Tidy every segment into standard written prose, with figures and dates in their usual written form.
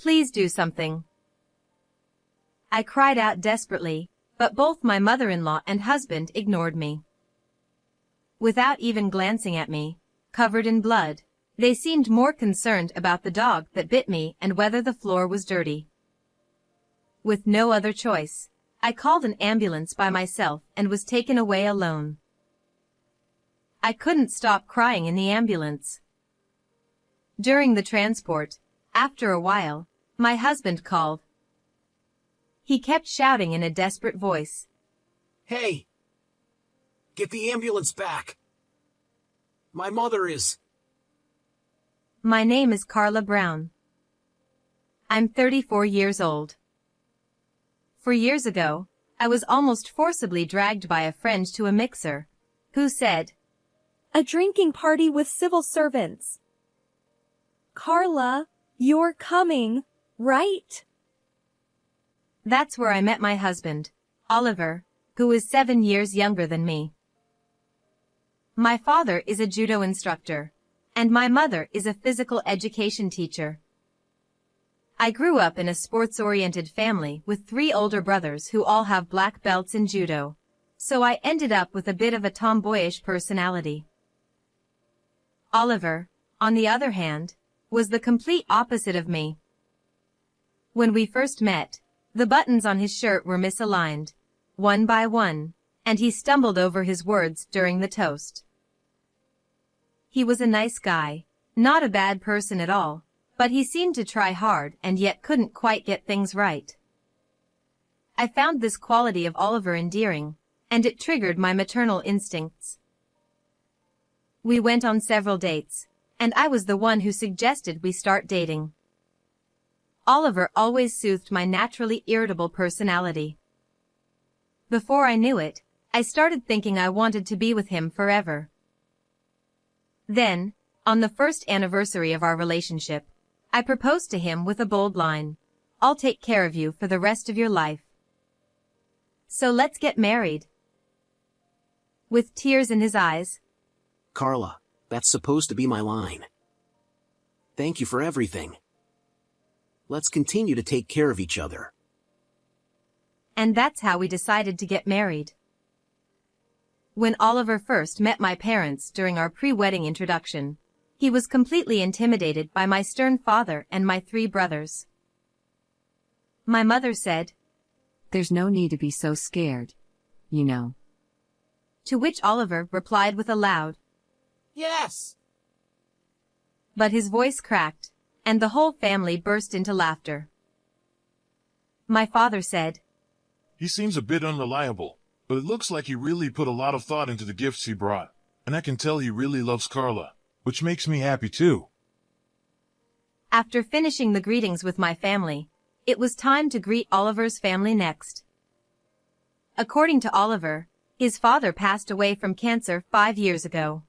Please do something. I cried out desperately, but both my mother-in-law and husband ignored me. Without even glancing at me, covered in blood, they seemed more concerned about the dog that bit me and whether the floor was dirty. With no other choice, I called an ambulance by myself and was taken away alone. I couldn't stop crying in the ambulance. During the transport, after a while, my husband called. He kept shouting in a desperate voice. Hey! Get the ambulance back! My mother is... My name is Carla Brown. I'm 34 years old. 4 years ago, I was almost forcibly dragged by a friend to a mixer, who said, "A drinking party with civil servants. Carla, you're coming, right?" That's where I met my husband, Oliver, who is 7 years younger than me. My father is a judo instructor, and my mother is a physical education teacher. I grew up in a sports-oriented family with 3 older brothers who all have black belts in judo, so I ended up with a bit of a tomboyish personality. Oliver, on the other hand, was the complete opposite of me. When we first met, the buttons on his shirt were misaligned, one by one, and he stumbled over his words during the toast. He was a nice guy, not a bad person at all, but he seemed to try hard and yet couldn't quite get things right. I found this quality of Oliver endearing, and it triggered my maternal instincts. We went on several dates, and I was the one who suggested we start dating. Oliver always soothed my naturally irritable personality. Before I knew it, I started thinking I wanted to be with him forever. Then, on the first anniversary of our relationship, I proposed to him with a bold line, "I'll take care of you for the rest of your life. So let's get married." With tears in his eyes, Carla, that's supposed to be my line. Thank you for everything. Let's continue to take care of each other. And that's how we decided to get married. When Oliver first met my parents during our pre-wedding introduction, he was completely intimidated by my stern father and my 3 brothers. My mother said, "There's no need to be so scared, you know." To which Oliver replied with a loud, Yes! but his voice cracked, and the whole family burst into laughter. My father said, "He seems a bit unreliable, but it looks like he really put a lot of thought into the gifts he brought, and I can tell he really loves Carla, which makes me happy too." After finishing the greetings with my family, it was time to greet Oliver's family next. According to Oliver, his father passed away from cancer 5 years ago.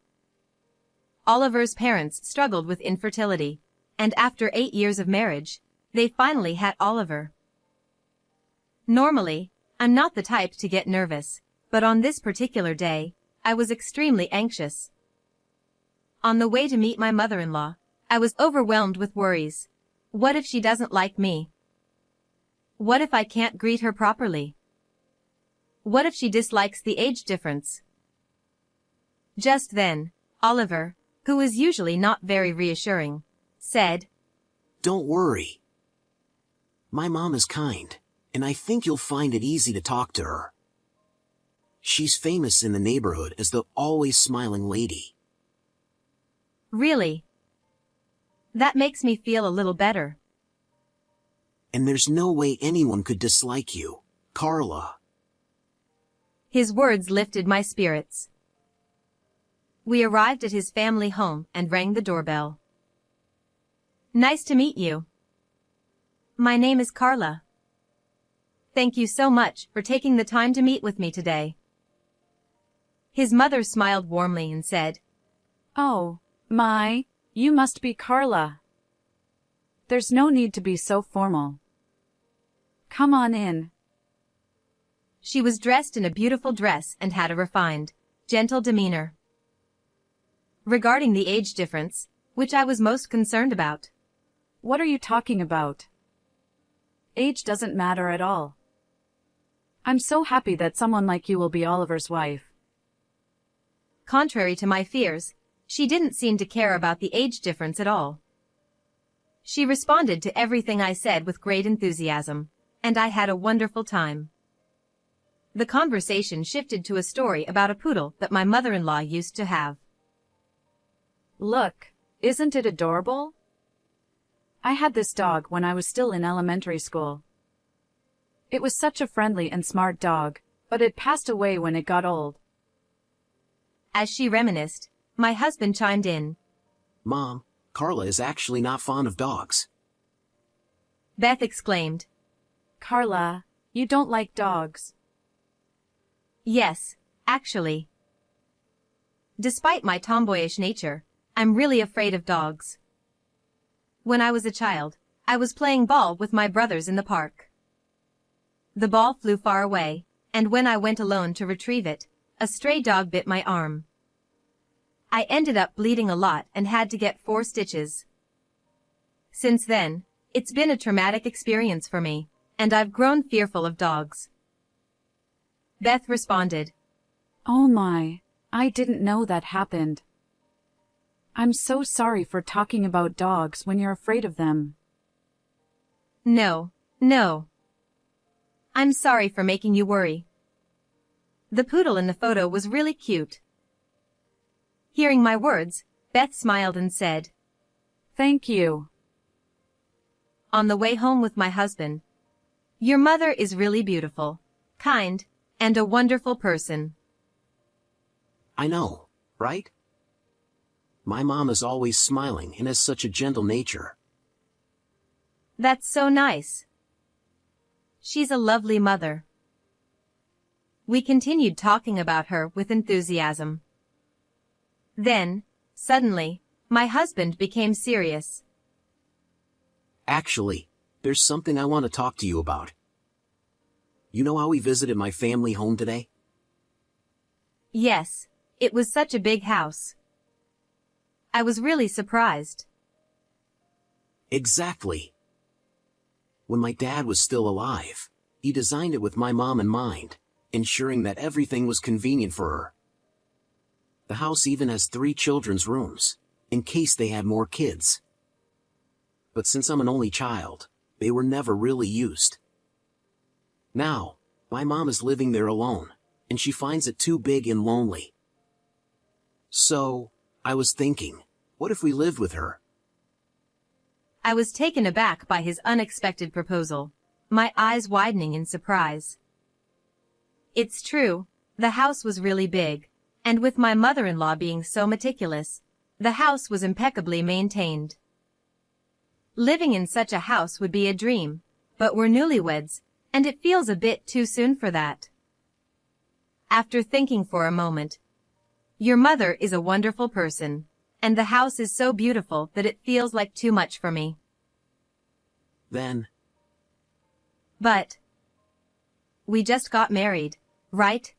Oliver's parents struggled with infertility, and after 8 years of marriage, they finally had Oliver. Normally, I'm not the type to get nervous, but on this particular day, I was extremely anxious. On the way to meet my mother-in-law, I was overwhelmed with worries. What if she doesn't like me? What if I can't greet her properly? What if she dislikes the age difference? Just then, Oliver, who is usually not very reassuring, said, Don't worry. My mom is kind, and I think you'll find it easy to talk to her. She's famous in the neighborhood as the always smiling lady. Really? That makes me feel a little better. And there's no way anyone could dislike you, Carla. His words lifted my spirits. We arrived at his family home and rang the doorbell. Nice to meet you. My name is Carla. Thank you so much for taking the time to meet with me today. His mother smiled warmly and said, "Oh, you must be Carla. There's no need to be so formal. Come on in." She was dressed in a beautiful dress and had a refined, gentle demeanor. Regarding the age difference, which I was most concerned about. "What are you talking about? Age doesn't matter at all. I'm so happy that someone like you will be Oliver's wife. Contrary to my fears, she didn't seem to care about the age difference at all. She responded to everything I said with great enthusiasm, and I had a wonderful time. The conversation shifted to a story about a poodle that my mother-in-law used to have. Look, isn't it adorable? I had this dog when I was still in elementary school. It was such a friendly and smart dog, but it passed away when it got old. As she reminisced, my husband chimed in. Mom, Carla is actually not fond of dogs. Beth exclaimed. Carla, you don't like dogs. Yes, actually. Despite my tomboyish nature, I'm really afraid of dogs. When I was a child, I was playing ball with my brothers in the park. The ball flew far away, and when I went alone to retrieve it, a stray dog bit my arm. I ended up bleeding a lot and had to get 4 stitches. Since then, it's been a traumatic experience for me, and I've grown fearful of dogs. Beth responded. Oh my, I didn't know that happened. I'm so sorry for talking about dogs when you're afraid of them. No. I'm sorry for making you worry. The poodle in the photo was really cute. Hearing my words, Beth smiled and said, Thank you. On the way home with my husband, your mother is really beautiful, kind, and a wonderful person. I know, right? My mom is always smiling and has such a gentle nature. That's so nice. She's a lovely mother. We continued talking about her with enthusiasm. Then, suddenly, my husband became serious. Actually, there's something I want to talk to you about. You know how we visited my family home today? Yes, it was such a big house. I was really surprised. Exactly. When my dad was still alive, he designed it with my mom in mind, ensuring that everything was convenient for her. The house even has 3 children's rooms, in case they had more kids. But since I'm an only child, they were never really used. Now, my mom is living there alone, and she finds it too big and lonely. So, I was thinking, what if we lived with her? I was taken aback by his unexpected proposal, my eyes widening in surprise. It's true, the house was really big, and with my mother-in-law being so meticulous, the house was impeccably maintained. Living in such a house would be a dream, but we're newlyweds, and it feels a bit too soon for that. After thinking for a moment, your mother is a wonderful person, and the house is so beautiful that it feels like too much for me. But we just got married, right?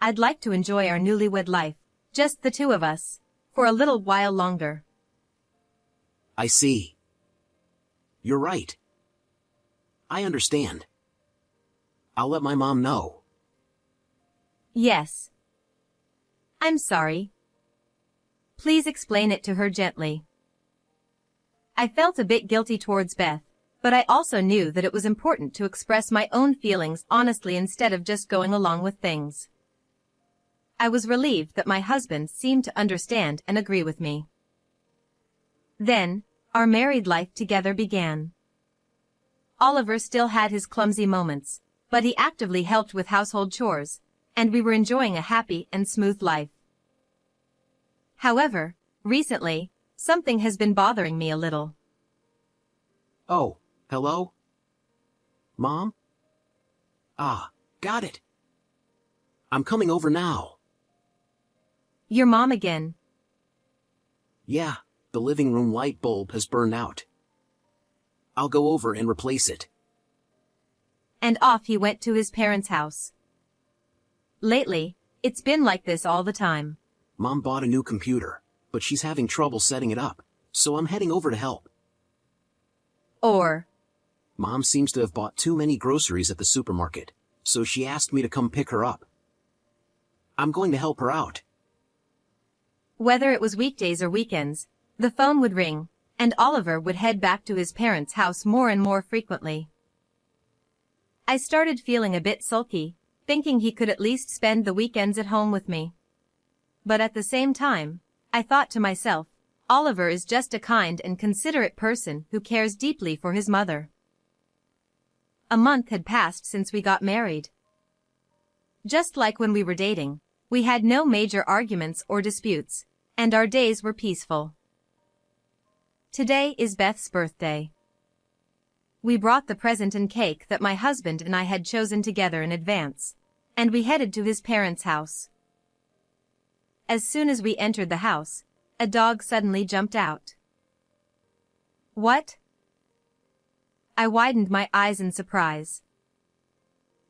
I'd like to enjoy our newlywed life, just the 2 of us, for a little while longer. I see. You're right. I understand. I'll let my mom know. Yes. I'm sorry. Please explain it to her gently. I felt a bit guilty towards Beth, but I also knew that it was important to express my own feelings honestly instead of just going along with things. I was relieved that my husband seemed to understand and agree with me. Then, our married life together began. Oliver still had his clumsy moments, but he actively helped with household chores, and we were enjoying a happy and smooth life. However, recently, something has been bothering me a little. Oh, hello? Mom? Ah, got it. I'm coming over now. Your mom again. Yeah, the living room light bulb has burned out. I'll go over and replace it. And off he went to his parents' house. Lately, it's been like this all the time. Mom bought a new computer, but she's having trouble setting it up, so I'm heading over to help. Or, Mom seems to have bought too many groceries at the supermarket, so she asked me to come pick her up. I'm going to help her out. Whether it was weekdays or weekends, the phone would ring, and Oliver would head back to his parents' house more and more frequently. I started feeling a bit sulky, thinking he could at least spend the weekends at home with me. But at the same time, I thought to myself, Oliver is just a kind and considerate person who cares deeply for his mother. A month had passed since we got married. Just like when we were dating, we had no major arguments or disputes, and our days were peaceful. Today is Beth's birthday. We brought the present and cake that my husband and I had chosen together in advance, and we headed to his parents' house. As soon as we entered the house, a dog suddenly jumped out. What? I widened my eyes in surprise.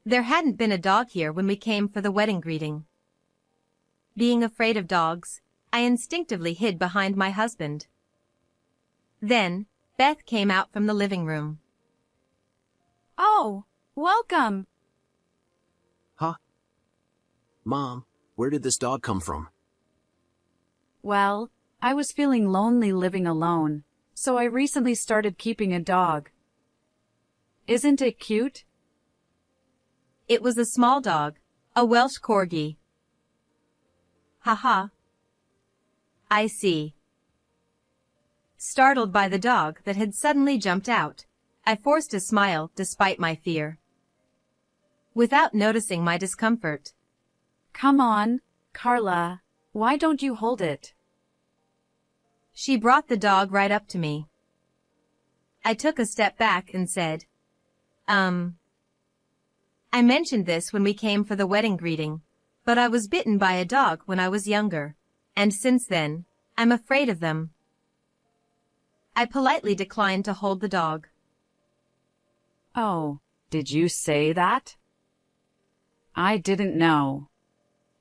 There hadn't been a dog here when we came for the wedding greeting. Being afraid of dogs, I instinctively hid behind my husband. Then, Beth came out from the living room. Oh, welcome. Huh? Mom, where did this dog come from? Well, I was feeling lonely living alone, so I recently started keeping a dog. Isn't it cute? It was a small dog, a Welsh Corgi. Haha. I see. Startled by the dog that had suddenly jumped out, I forced a smile despite my fear. Without noticing my discomfort. Come on, Carla, why don't you hold it? She brought the dog right up to me. I took a step back and said, I mentioned this when we came for the wedding greeting, but I was bitten by a dog when I was younger, and since then, I'm afraid of them. I politely declined to hold the dog. Oh, did you say that? I didn't know.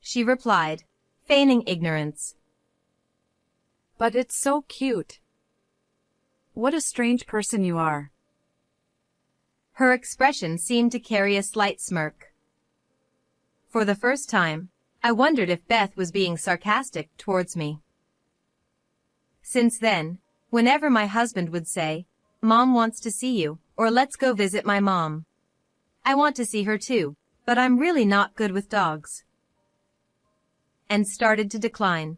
She replied, feigning ignorance. But it's so cute. What a strange person you are. Her expression seemed to carry a slight smirk. For the first time, I wondered if Beth was being sarcastic towards me. Since then, whenever my husband would say, "Mom wants to see you," or "Let's go visit my mom," I want to see her too, but I'm really not good with dogs. And started to decline.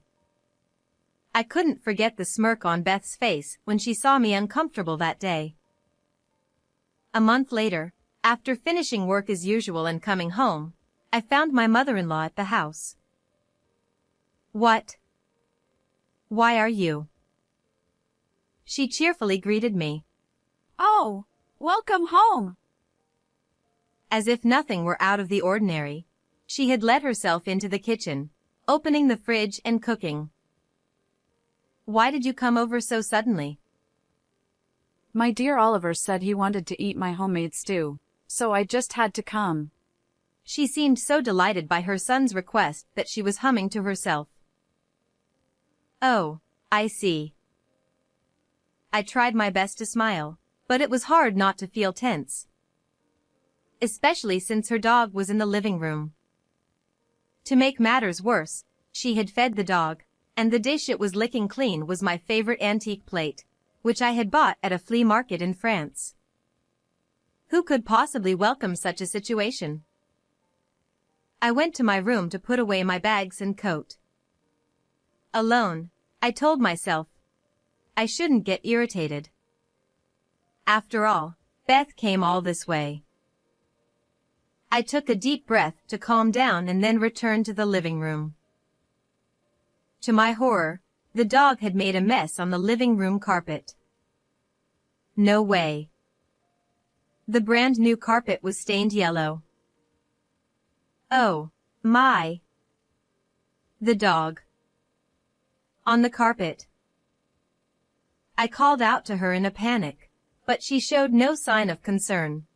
I couldn't forget the smirk on Beth's face when she saw me uncomfortable that day. A month later, after finishing work as usual and coming home, I found my mother-in-law at the house. What? Why are you? She cheerfully greeted me. Oh, welcome home. As if nothing were out of the ordinary, she had let herself into the kitchen, opening the fridge and cooking. Why did you come over so suddenly? My dear Oliver said he wanted to eat my homemade stew, so I just had to come. She seemed so delighted by her son's request that she was humming to herself. Oh, I see. I tried my best to smile, but it was hard not to feel tense. Especially since her dog was in the living room. To make matters worse, she had fed the dog, and the dish it was licking clean was my favorite antique plate, which I had bought at a flea market in France. Who could possibly welcome such a situation? I went to my room to put away my bags and coat. Alone, I told myself, I shouldn't get irritated. After all, Beth came all this way. I took a deep breath to calm down and then returned to the living room. To my horror, the dog had made a mess on the living room carpet. No way. The brand new carpet was stained yellow. Oh, my. The dog. On the carpet. I called out to her in a panic, but she showed no sign of concern.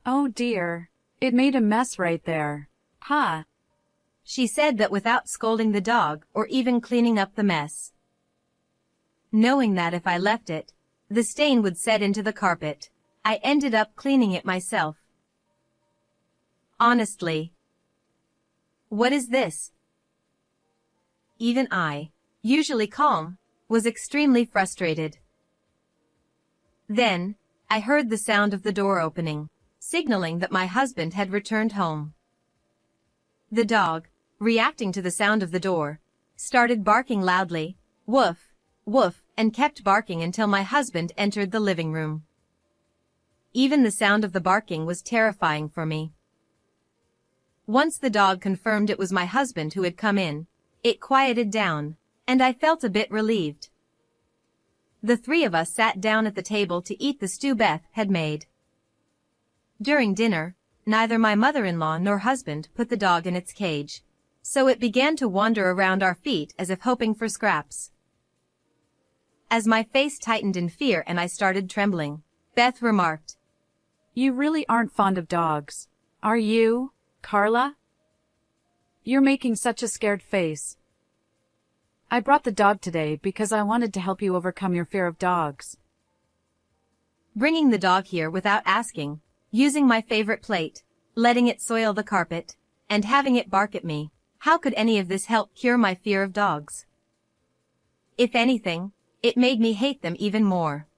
Oh dear, it made a mess right there. Huh? She said that without scolding the dog or even cleaning up the mess. Knowing that if I left it, the stain would set into the carpet, I ended up cleaning it myself. Honestly. What is this? Even I, usually calm, was extremely frustrated. Then, I heard the sound of the door opening, signaling that my husband had returned home. The dog, reacting to the sound of the door, started barking loudly, woof, woof, and kept barking until my husband entered the living room. Even the sound of the barking was terrifying for me. Once the dog confirmed it was my husband who had come in, it quieted down, and I felt a bit relieved. The three of us sat down at the table to eat the stew Beth had made. During dinner, neither my mother-in-law nor husband put the dog in its cage, so it began to wander around our feet as if hoping for scraps. As my face tightened in fear and I started trembling, Beth remarked, You really aren't fond of dogs, are you, Carla? You're making such a scared face. I brought the dog today because I wanted to help you overcome your fear of dogs. Bringing the dog here without asking, using my favorite plate, letting it soil the carpet, and having it bark at me, how could any of this help cure my fear of dogs? If anything, it made me hate them even more.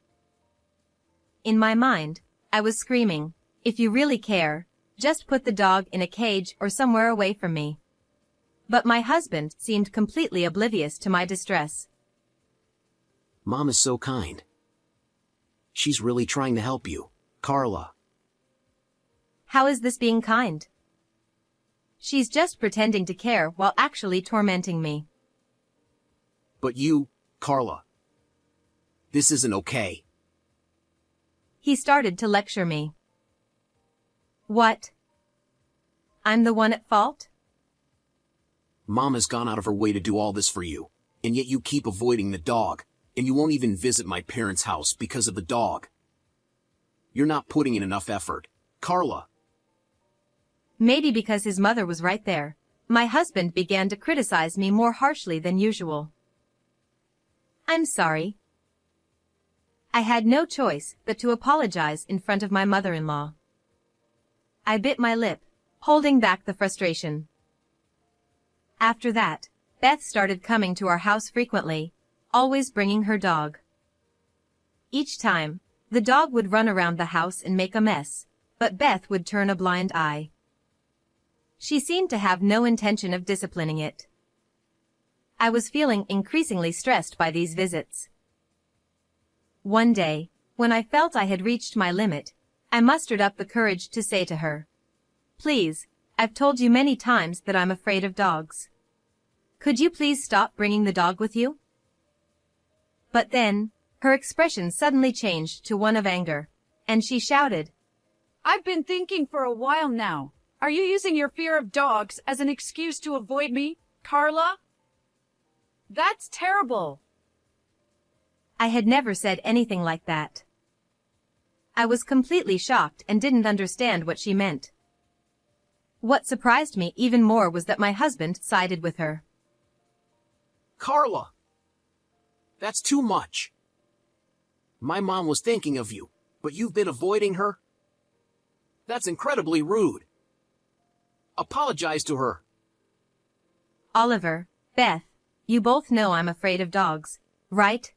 In my mind, I was screaming, if you really care, just put the dog in a cage or somewhere away from me. But my husband seemed completely oblivious to my distress. Mom is so kind. She's really trying to help you, Carla. How is this being kind? She's just pretending to care while actually tormenting me. But you, Carla. This isn't okay. He started to lecture me. What? I'm the one at fault? Mom has gone out of her way to do all this for you, and yet you keep avoiding the dog, and you won't even visit my parents' house because of the dog. You're not putting in enough effort, Carla. Maybe because his mother was right there, my husband began to criticize me more harshly than usual. I'm sorry. I had no choice but to apologize in front of my mother-in-law. I bit my lip, holding back the frustration. After that, Beth started coming to our house frequently, always bringing her dog. Each time, the dog would run around the house and make a mess, but Beth would turn a blind eye. She seemed to have no intention of disciplining it. I was feeling increasingly stressed by these visits. One day, when I felt I had reached my limit, I mustered up the courage to say to her, Please, I've told you many times that I'm afraid of dogs. Could you please stop bringing the dog with you? But then, her expression suddenly changed to one of anger, and she shouted, I've been thinking for a while now. Are you using your fear of dogs as an excuse to avoid me, Carla? That's terrible. I had never said anything like that. I was completely shocked and didn't understand what she meant. What surprised me even more was that my husband sided with her. Carla! That's too much. My mom was thinking of you, but you've been avoiding her? That's incredibly rude. Apologize to her. Oliver, Beth, you both know I'm afraid of dogs, right?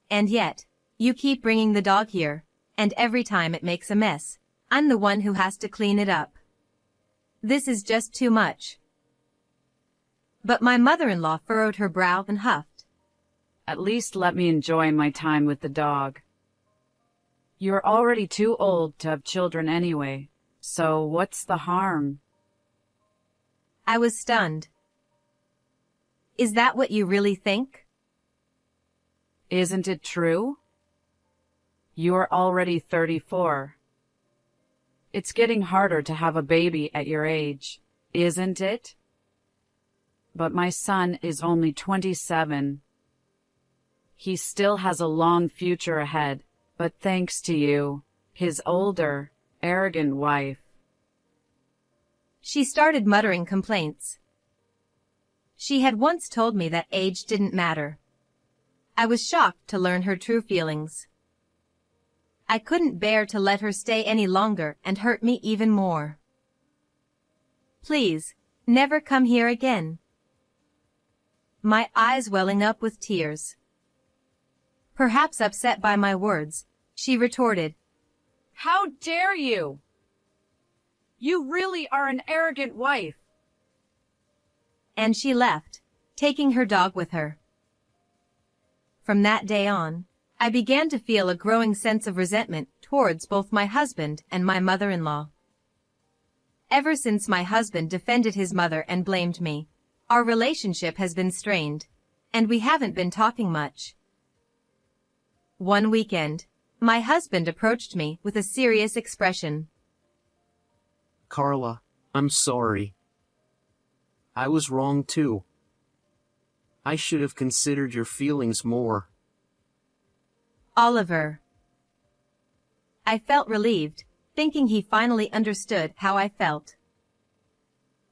And yet, you keep bringing the dog here, and every time it makes a mess, I'm the one who has to clean it up. This is just too much. But my mother-in-law furrowed her brow and huffed. At least let me enjoy my time with the dog. You're already too old to have children anyway, so what's the harm? I was stunned. Is that what you really think? Isn't it true? You're already 34. It's getting harder to have a baby at your age, isn't it? But my son is only 27. He still has a long future ahead, but thanks to you, his older, arrogant wife. She started muttering complaints. She had once told me that age didn't matter. I was shocked to learn her true feelings. I couldn't bear to let her stay any longer and hurt me even more. Please, never come here again. My eyes welling up with tears. Perhaps upset by my words, she retorted, How dare you? You really are an arrogant wife. And she left, taking her dog with her. From that day on, I began to feel a growing sense of resentment towards both my husband and my mother-in-law. Ever since my husband defended his mother and blamed me, our relationship has been strained, and we haven't been talking much. One weekend, my husband approached me with a serious expression. Carla, I'm sorry. I was wrong too. I should have considered your feelings more. Oliver. I felt relieved, thinking he finally understood how I felt.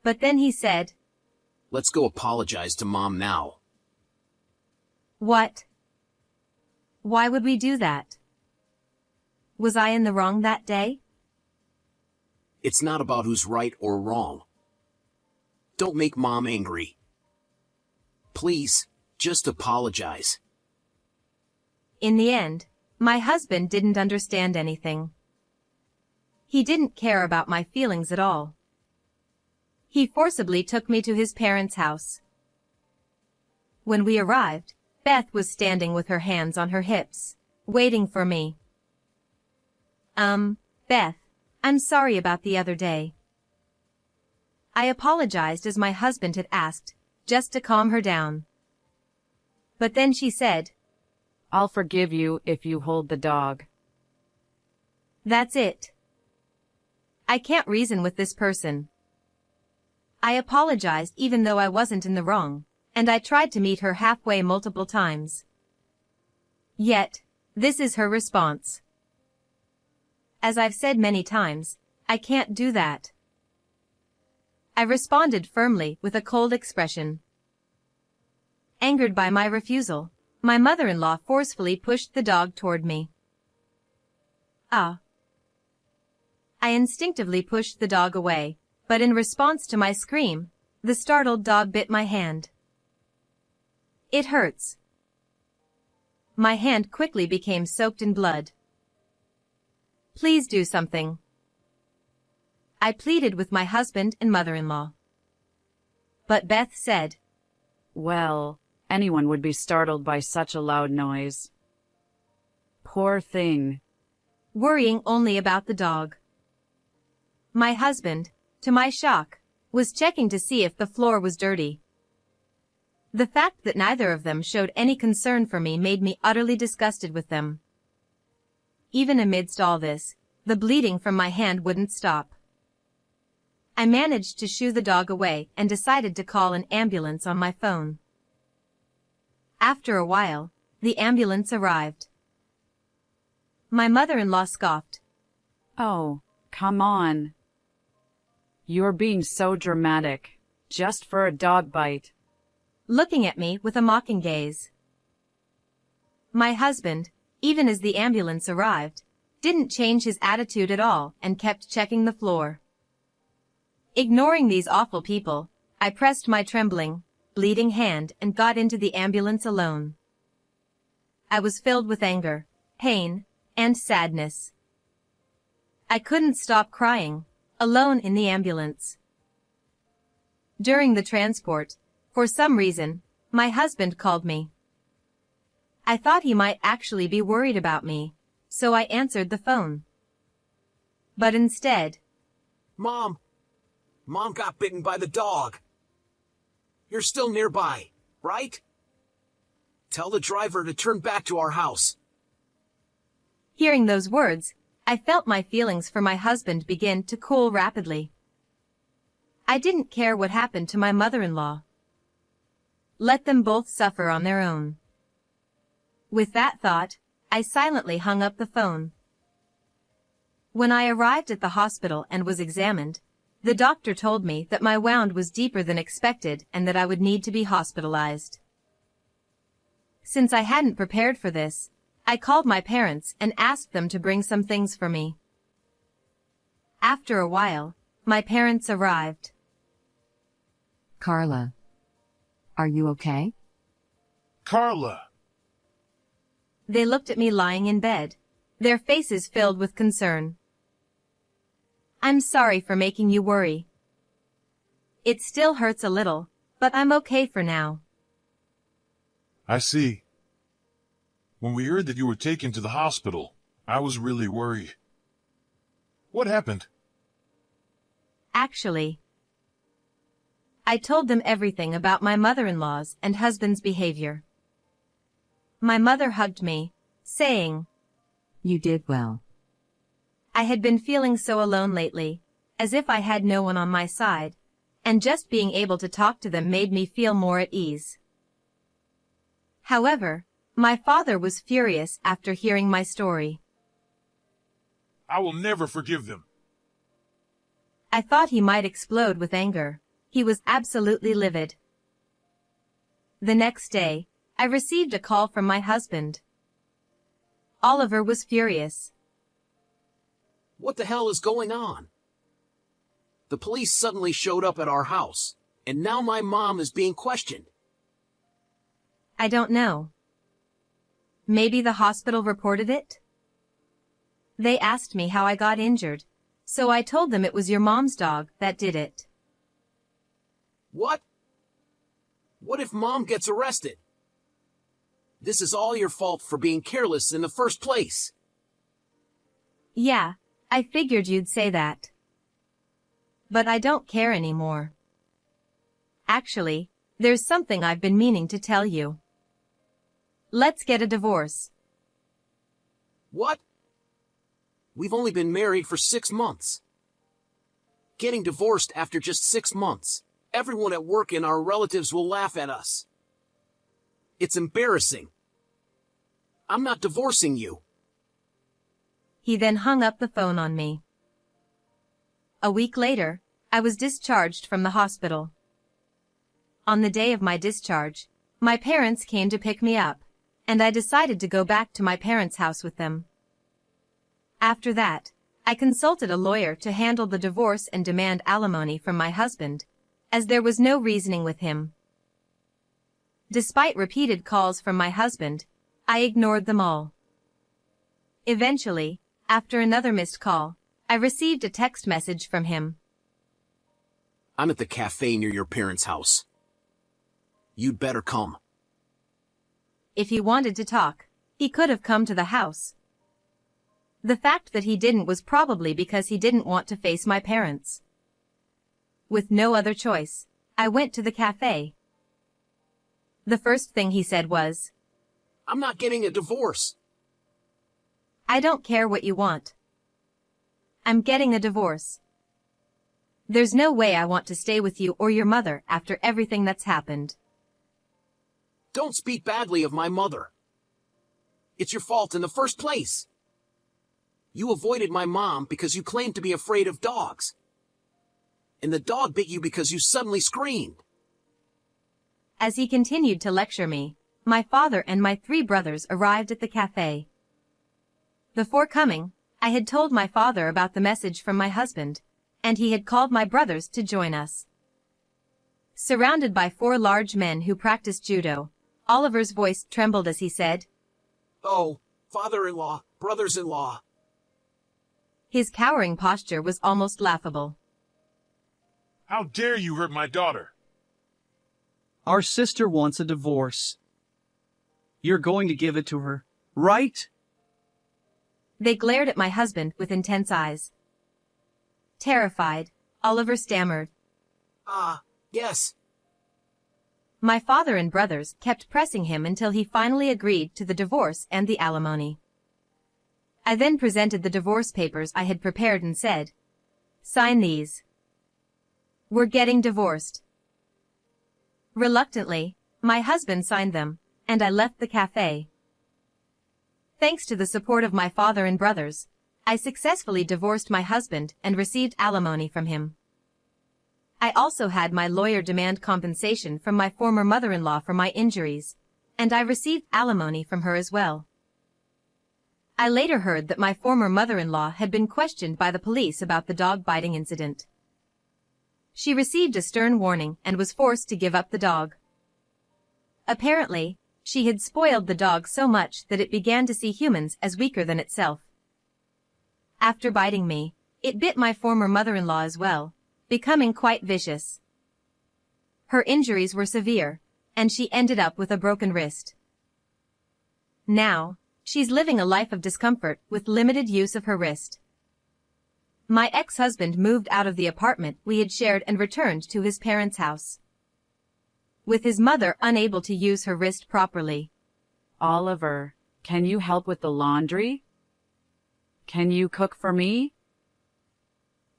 But then he said, Let's go apologize to Mom now. What? Why would we do that? Was I in the wrong that day? It's not about who's right or wrong. Don't make Mom angry. Please, just apologize. In the end, my husband didn't understand anything. He didn't care about my feelings at all. He forcibly took me to his parents' house. When we arrived, Beth was standing with her hands on her hips, waiting for me. Beth, I'm sorry about the other day. I apologized as my husband had asked, just to calm her down. But then she said, I'll forgive you if you hold the dog. That's it. I can't reason with this person. I apologized even though I wasn't in the wrong, and I tried to meet her halfway multiple times. Yet, this is her response. As I've said many times, I can't do that. I responded firmly with a cold expression. Angered by my refusal, my mother-in-law forcefully pushed the dog toward me. Ah! I instinctively pushed the dog away, but in response to my scream, the startled dog bit my hand. It hurts. My hand quickly became soaked in blood. Please do something. I pleaded with my husband and mother-in-law. But Beth said, Well, anyone would be startled by such a loud noise. Poor thing. worrying only about the dog. My husband, to my shock, was checking to see if the floor was dirty. The fact that neither of them showed any concern for me made me utterly disgusted with them. Even amidst all this, the bleeding from my hand wouldn't stop. I managed to shoo the dog away and decided to call an ambulance on my phone. After a while, the ambulance arrived. My mother-in-law scoffed. Oh, come on. You're being so dramatic, just for a dog bite. Looking at me with a mocking gaze. My husband, even as the ambulance arrived, didn't change his attitude at all and kept checking the floor. Ignoring these awful people, I pressed my trembling, bleeding hand and got into the ambulance alone. I was filled with anger, pain, and sadness. I couldn't stop crying, alone in the ambulance. During the transport, for some reason, my husband called me. I thought he might actually be worried about me, so I answered the phone. But instead, Mom! Mom got bitten by the dog. You're still nearby, right? Tell the driver to turn back to our house. Hearing those words, I felt my feelings for my husband begin to cool rapidly. I didn't care what happened to my mother-in-law. Let them both suffer on their own. With that thought, I silently hung up the phone. When I arrived at the hospital and was examined, the doctor told me that my wound was deeper than expected and that I would need to be hospitalized. Since I hadn't prepared for this, I called my parents and asked them to bring some things for me. After a while, my parents arrived. Carla. Are you okay? Carla! They looked at me lying in bed, their faces filled with concern. I'm sorry for making you worry. It still hurts a little, but I'm okay for now. I see. When we heard that you were taken to the hospital, I was really worried. What happened? Actually, I told them everything about my mother-in-law's and husband's behavior. My mother hugged me, saying, You did well. I had been feeling so alone lately, as if I had no one on my side, and just being able to talk to them made me feel more at ease. However, my father was furious after hearing my story. I will never forgive them. I thought he might explode with anger. He was absolutely livid. The next day, I received a call from my husband. Oliver was furious. What the hell is going on? The police suddenly showed up at our house, and now my mom is being questioned. I don't know. Maybe the hospital reported it? They asked me how I got injured, so I told them it was your mom's dog that did it. What? What if Mom gets arrested? This is all your fault for being careless in the first place. Yeah, I figured you'd say that. But I don't care anymore. Actually, there's something I've been meaning to tell you. Let's get a divorce. What? We've only been married for 6 months. Getting divorced after just 6 months. Everyone at work and our relatives will laugh at us. It's embarrassing. I'm not divorcing you. He then hung up the phone on me. A week later, I was discharged from the hospital. On the day of my discharge, my parents came to pick me up, and I decided to go back to my parents' house with them. After that, I consulted a lawyer to handle the divorce and demand alimony from my husband, as there was no reasoning with him. Despite repeated calls from my husband, I ignored them all. Eventually, after another missed call, I received a text message from him. I'm at the cafe near your parents' house. You'd better come. If he wanted to talk, he could have come to the house. The fact that he didn't was probably because he didn't want to face my parents. With no other choice, I went to the cafe. The first thing he said was, I'm not getting a divorce. I don't care what you want. I'm getting a divorce. There's no way I want to stay with you or your mother after everything that's happened. Don't speak badly of my mother. It's your fault in the first place. You avoided my mom because you claimed to be afraid of dogs. And the dog bit you because you suddenly screamed. As he continued to lecture me, my father and my 3 brothers arrived at the cafe. Before coming, I had told my father about the message from my husband, and he had called my brothers to join us. Surrounded by 4 large men who practiced judo, Oliver's voice trembled as he said, Oh, father-in-law, brothers-in-law. His cowering posture was almost laughable. How dare you hurt my daughter? Our sister wants a divorce. You're going to give it to her, right? They glared at my husband with intense eyes. Terrified, Oliver stammered. Yes. My father and brothers kept pressing him until he finally agreed to the divorce and the alimony. I then presented the divorce papers I had prepared and said, Sign these. We're getting divorced. Reluctantly, my husband signed them, and I left the cafe. Thanks to the support of my father and brothers, I successfully divorced my husband and received alimony from him. I also had my lawyer demand compensation from my former mother-in-law for my injuries, and I received alimony from her as well. I later heard that my former mother-in-law had been questioned by the police about the dog biting incident. She received a stern warning and was forced to give up the dog. Apparently, she had spoiled the dog so much that it began to see humans as weaker than itself. After biting me, it bit my former mother-in-law as well, becoming quite vicious. Her injuries were severe, and she ended up with a broken wrist. Now, she's living a life of discomfort with limited use of her wrist. My ex-husband moved out of the apartment we had shared and returned to his parents' house, with his mother unable to use her wrist properly. Oliver, can you help with the laundry? Can you cook for me?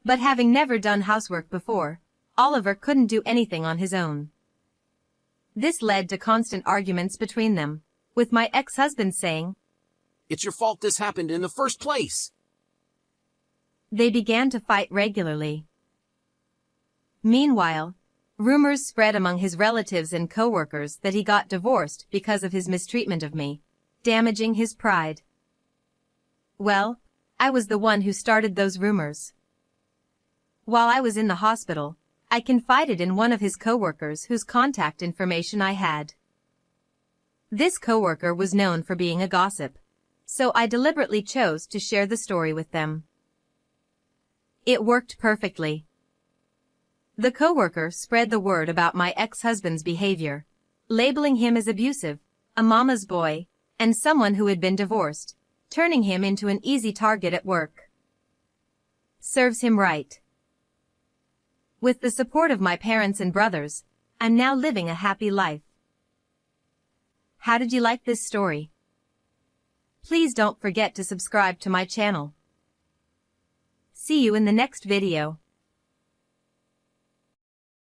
But having never done housework before, Oliver couldn't do anything on his own. This led to constant arguments between them, with my ex-husband saying, "It's your fault this happened in the first place." They began to fight regularly. Meanwhile, rumors spread among his relatives and co-workers that he got divorced because of his mistreatment of me, damaging his pride. Well, I was the one who started those rumors. While I was in the hospital, I confided in one of his co-workers whose contact information I had. This co-worker was known for being a gossip, so I deliberately chose to share the story with them. It worked perfectly. The co-worker spread the word about my ex-husband's behavior, labeling him as abusive, a mama's boy, and someone who had been divorced, turning him into an easy target at work. Serves him right. With the support of my parents and brothers, I'm now living a happy life. How did you like this story? Please don't forget to subscribe to my channel. See you in the next video.